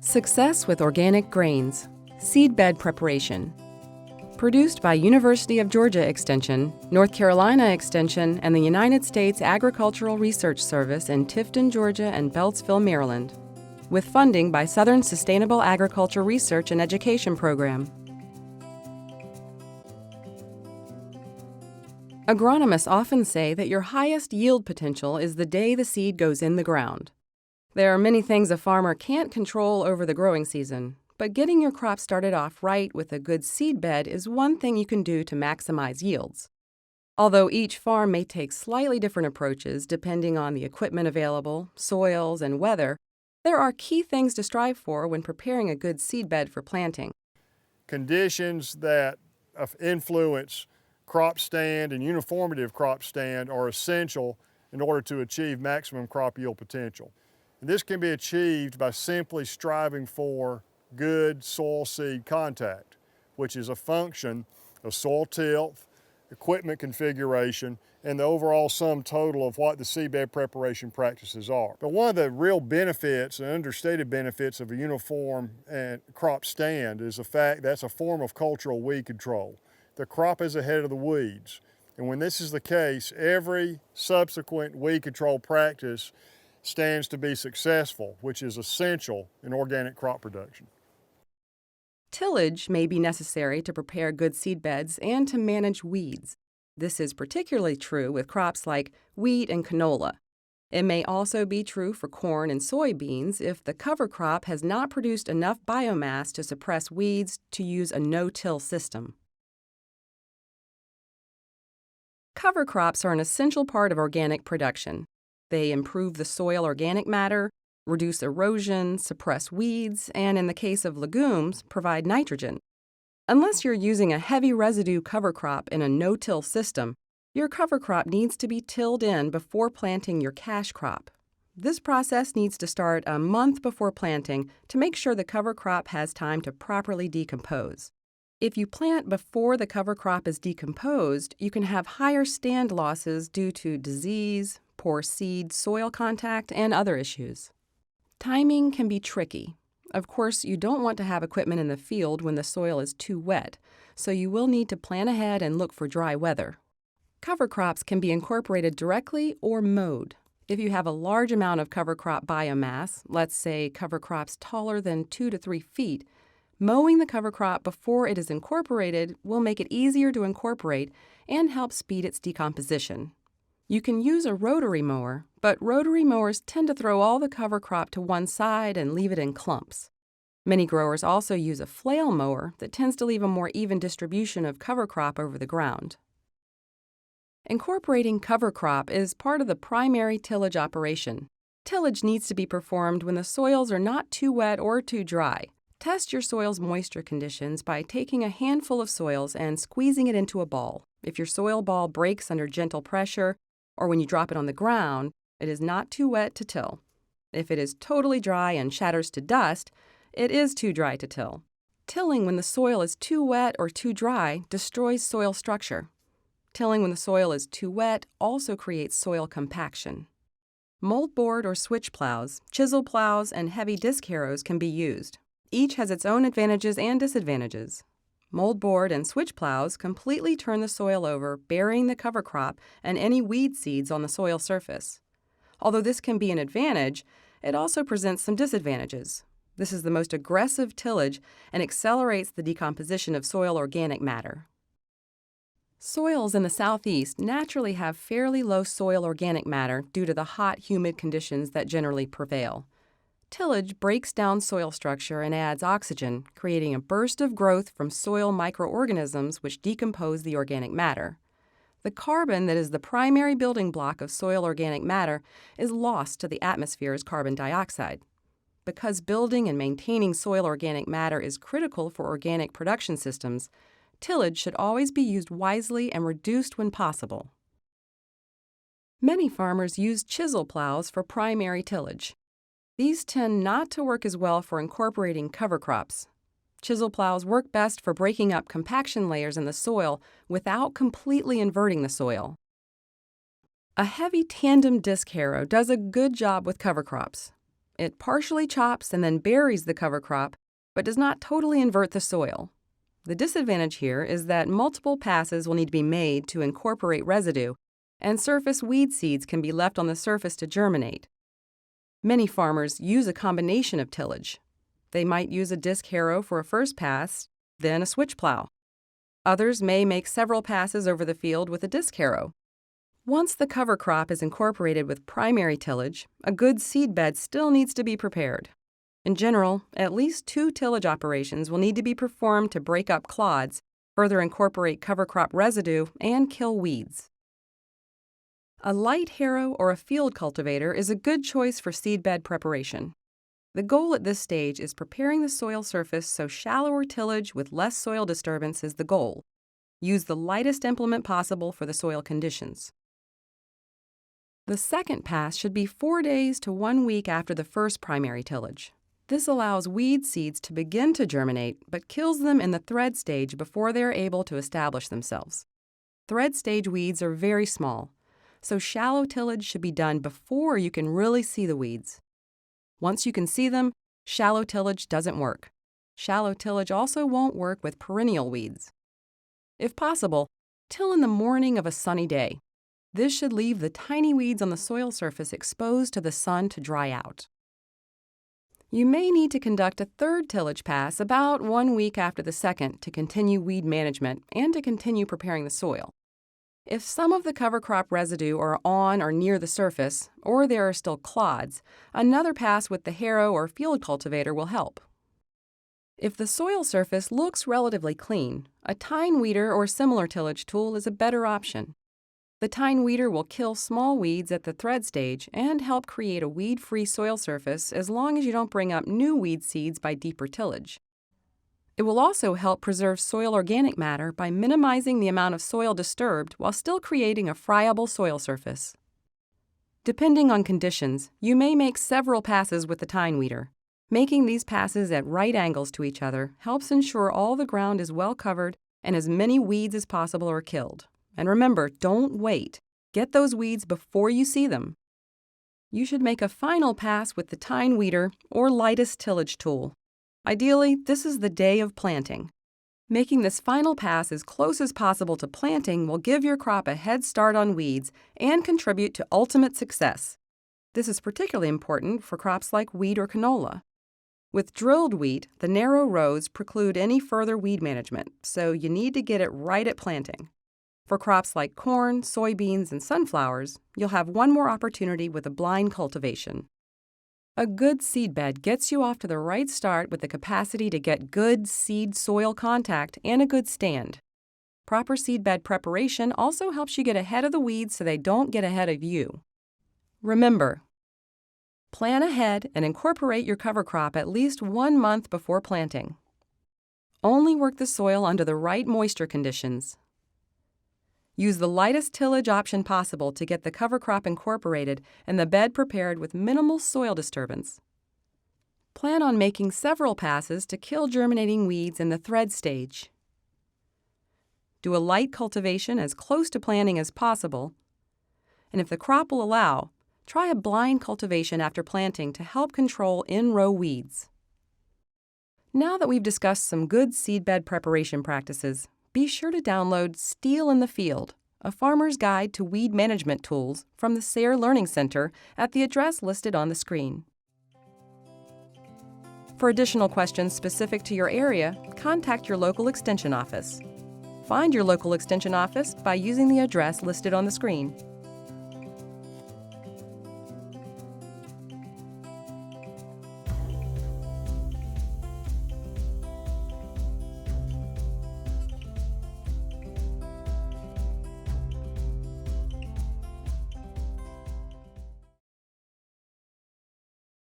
Success with Organic Grains, Seedbed Preparation. Produced by University of Georgia Extension, North Carolina Extension, and the United States Agricultural Research Service in Tifton, Georgia and Beltsville, Maryland. With funding by Southern Sustainable Agriculture Research and Education Program. Agronomists often say that your highest yield potential is the day the seed goes in the ground. There are many things a farmer can't control over the growing season, but getting your crop started off right with a good seed bed is one thing you can do to maximize yields. Although each farm may take slightly different approaches depending on the equipment available, soils, and weather, there are key things to strive for when preparing a good seed bed for planting. Conditions that influence crop stand and uniformity of crop stand are essential in order to achieve maximum crop yield potential. And this can be achieved by simply striving for good soil-seed contact, which is a function of soil tilth, equipment configuration, and the overall sum total of what the seedbed preparation practices are. But one of the real benefits and understated benefits of a uniform crop stand is the fact that's a form of cultural weed control. The crop is ahead of the weeds. And when this is the case, every subsequent weed control practice stands to be successful, which is essential in organic crop production. Tillage may be necessary to prepare good seed beds and to manage weeds. This is particularly true with crops like wheat and canola. It may also be true for corn and soybeans if the cover crop has not produced enough biomass to suppress weeds to use a no-till system. Cover crops are an essential part of organic production. They improve the soil organic matter, reduce erosion, suppress weeds, and in the case of legumes, provide nitrogen. Unless you're using a heavy residue cover crop in a no-till system, your cover crop needs to be tilled in before planting your cash crop. This process needs to start a month before planting to make sure the cover crop has time to properly decompose. If you plant before the cover crop is decomposed, you can have higher stand losses due to disease, poor seed-soil contact, and other issues. Timing can be tricky. Of course, you don't want to have equipment in the field when the soil is too wet, so you will need to plan ahead and look for dry weather. Cover crops can be incorporated directly or mowed. If you have a large amount of cover crop biomass, let's say cover crops taller than 2 to 3 feet, mowing the cover crop before it is incorporated will make it easier to incorporate and help speed its decomposition. You can use a rotary mower, but rotary mowers tend to throw all the cover crop to one side and leave it in clumps. Many growers also use a flail mower that tends to leave a more even distribution of cover crop over the ground. Incorporating cover crop is part of the primary tillage operation. Tillage needs to be performed when the soils are not too wet or too dry. Test your soil's moisture conditions by taking a handful of soils and squeezing it into a ball. If your soil ball breaks under gentle pressure, or when you drop it on the ground, it is not too wet to till. If it is totally dry and shatters to dust, it is too dry to till. Tilling when the soil is too wet or too dry destroys soil structure. Tilling when the soil is too wet also creates soil compaction. Moldboard or switch plows, chisel plows, and heavy disc harrows can be used. Each has its own advantages and disadvantages. Moldboard and switch plows completely turn the soil over, burying the cover crop and any weed seeds on the soil surface. Although this can be an advantage, it also presents some disadvantages. This is the most aggressive tillage and accelerates the decomposition of soil organic matter. Soils in the southeast naturally have fairly low soil organic matter due to the hot, humid conditions that generally prevail. Tillage breaks down soil structure and adds oxygen, creating a burst of growth from soil microorganisms which decompose the organic matter. The carbon that is the primary building block of soil organic matter is lost to the atmosphere as carbon dioxide. Because building and maintaining soil organic matter is critical for organic production systems, tillage should always be used wisely and reduced when possible. Many farmers use chisel plows for primary tillage. These tend not to work as well for incorporating cover crops. Chisel plows work best for breaking up compaction layers in the soil without completely inverting the soil. A heavy tandem disc harrow does a good job with cover crops. It partially chops and then buries the cover crop, but does not totally invert the soil. The disadvantage here is that multiple passes will need to be made to incorporate residue, and surface weed seeds can be left on the surface to germinate. Many farmers use a combination of tillage. They might use a disc harrow for a first pass, then a switch plow. Others may make several passes over the field with a disc harrow. Once the cover crop is incorporated with primary tillage, a good seed bed still needs to be prepared. In general, at least 2 tillage operations will need to be performed to break up clods, further incorporate cover crop residue, and kill weeds. A light harrow or a field cultivator is a good choice for seedbed preparation. The goal at this stage is preparing the soil surface so shallower tillage with less soil disturbance is the goal. Use the lightest implement possible for the soil conditions. The second pass should be 4 days to 1 week after the first primary tillage. This allows weed seeds to begin to germinate, but kills them in the thread stage before they are able to establish themselves. Thread stage weeds are very small, so shallow tillage should be done before you can really see the weeds. Once you can see them, shallow tillage doesn't work. Shallow tillage also won't work with perennial weeds. If possible, till in the morning of a sunny day. This should leave the tiny weeds on the soil surface exposed to the sun to dry out. You may need to conduct a third tillage pass about 1 week after the second to continue weed management and to continue preparing the soil. If some of the cover crop residue are on or near the surface, or there are still clods, another pass with the harrow or field cultivator will help. If the soil surface looks relatively clean, a tine weeder or similar tillage tool is a better option. The tine weeder will kill small weeds at the thread stage and help create a weed-free soil surface as long as you don't bring up new weed seeds by deeper tillage. It will also help preserve soil organic matter by minimizing the amount of soil disturbed while still creating a friable soil surface. Depending on conditions, you may make several passes with the tine weeder. Making these passes at right angles to each other helps ensure all the ground is well covered and as many weeds as possible are killed. And remember, don't wait. Get those weeds before you see them. You should make a final pass with the tine weeder or lightest tillage tool. Ideally, this is the day of planting. Making this final pass as close as possible to planting will give your crop a head start on weeds and contribute to ultimate success. This is particularly important for crops like wheat or canola. With drilled wheat, the narrow rows preclude any further weed management, so you need to get it right at planting. For crops like corn, soybeans, and sunflowers, you'll have one more opportunity with a blind cultivation. A good seedbed gets you off to the right start with the capacity to get good seed-soil contact and a good stand. Proper seedbed preparation also helps you get ahead of the weeds so they don't get ahead of you. Remember, plan ahead and incorporate your cover crop at least 1 month before planting. Only work the soil under the right moisture conditions. Use the lightest tillage option possible to get the cover crop incorporated and the bed prepared with minimal soil disturbance. Plan on making several passes to kill germinating weeds in the thread stage. Do a light cultivation as close to planting as possible, and if the crop will allow, try a blind cultivation after planting to help control in-row weeds. Now that we've discussed some good seedbed preparation practices, be sure to download Steel in the Field, a farmer's guide to weed management tools from the SARE Learning Center at the address listed on the screen. For additional questions specific to your area, contact your local Extension office. Find your local Extension office by using the address listed on the screen.